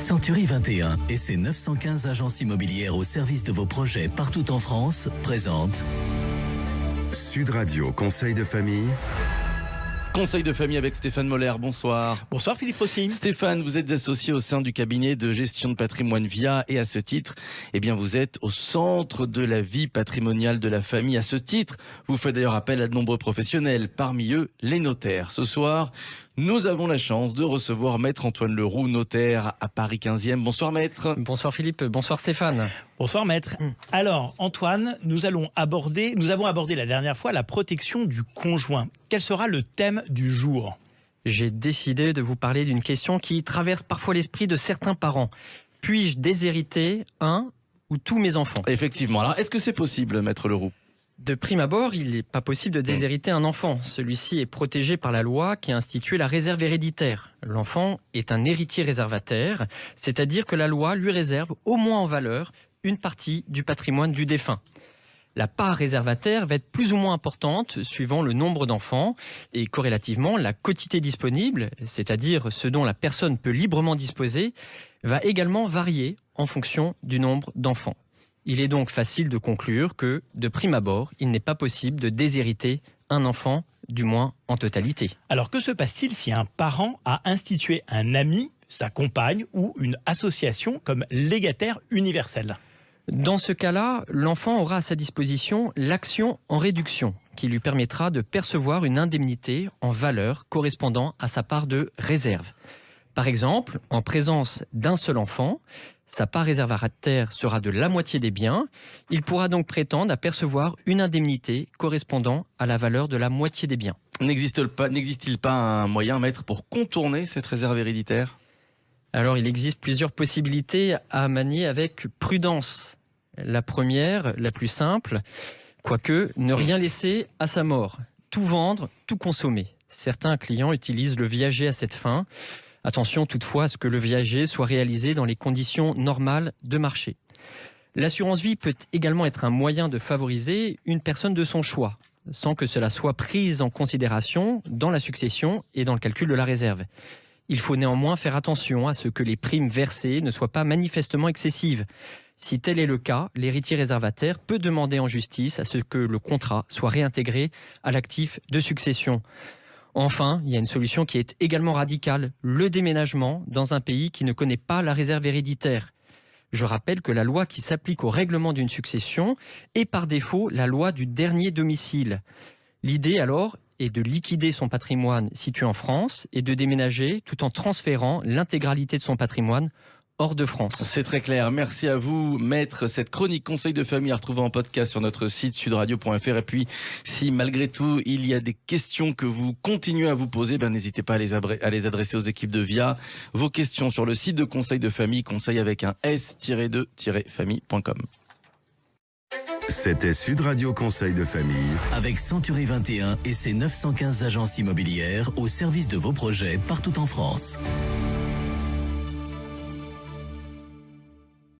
Century 21 et ses 915 agences immobilières au service de vos projets partout en France présentent Sud Radio Conseil de famille. Conseil de famille avec Stéphane Moller, bonsoir. Bonsoir Philippe Rossing. Stéphane, vous êtes associé au sein du cabinet de gestion de patrimoine VIA et à ce titre, vous êtes au centre de la vie patrimoniale de la famille. À ce titre, vous faites d'ailleurs appel à de nombreux professionnels, parmi eux les notaires. Ce soir, nous avons la chance de recevoir Maître Antoine Leroux, notaire à Paris 15e. Bonsoir Maître. Bonsoir Philippe, bonsoir Stéphane. Bonsoir Maître. Alors Antoine, nous avons abordé la dernière fois la protection du conjoint. Quel sera le thème du jour ? J'ai décidé de vous parler d'une question qui traverse parfois l'esprit de certains parents. Puis-je déshériter un ou tous mes enfants ? Effectivement. Alors, est-ce que c'est possible, Maître Leroux ? De prime abord, il n'est pas possible de déshériter un enfant. Celui-ci est protégé par la loi qui a institué la réserve héréditaire. L'enfant est un héritier réservataire, c'est-à-dire que la loi lui réserve, au moins en valeur, une partie du patrimoine du défunt. La part réservataire va être plus ou moins importante suivant le nombre d'enfants et corrélativement, la quotité disponible, c'est-à-dire ce dont la personne peut librement disposer, va également varier en fonction du nombre d'enfants. Il est donc facile de conclure que, de prime abord, il n'est pas possible de déshériter un enfant, du moins en totalité. Alors que se passe-t-il si un parent a institué un ami, sa compagne ou une association comme légataire universel ? Dans ce cas-là, l'enfant aura à sa disposition l'action en réduction qui lui permettra de percevoir une indemnité en valeur correspondant à sa part de réserve. Par exemple, en présence d'un seul enfant, sa part réservataire sera de la moitié des biens. Il pourra donc prétendre à percevoir une indemnité correspondant à la valeur de la moitié des biens. N'existe-t-il pas un moyen, Maître, pour contourner cette réserve héréditaire ? Alors, il existe plusieurs possibilités à manier avec prudence. La première, la plus simple, quoique ne rien laisser à sa mort. Tout vendre, tout consommer. Certains clients utilisent le viager à cette fin. Attention toutefois à ce que le viager soit réalisé dans les conditions normales de marché. L'assurance vie peut également être un moyen de favoriser une personne de son choix, sans que cela soit pris en considération dans la succession et dans le calcul de la réserve. Il faut néanmoins faire attention à ce que les primes versées ne soient pas manifestement excessives. Si tel est le cas, l'héritier réservataire peut demander en justice à ce que le contrat soit réintégré à l'actif de succession. Enfin, il y a une solution qui est également radicale, le déménagement dans un pays qui ne connaît pas la réserve héréditaire. Je rappelle que la loi qui s'applique au règlement d'une succession est par défaut la loi du dernier domicile. L'idée alors est de liquider son patrimoine situé en France et de déménager tout en transférant l'intégralité de son patrimoine hors de France. C'est très clair. Merci à vous, Maître. Cette chronique Conseil de famille à retrouver en podcast sur notre site sudradio.fr. Et puis, si malgré tout, il y a des questions que vous continuez à vous poser, n'hésitez pas à les adresser aux équipes de VIA. Vos questions sur le site de Conseil de famille, conseil avec un s-2-famille.com. C'était Sud Radio Conseil de famille. avec Century 21 et ses 915 agences immobilières au service de vos projets partout en France.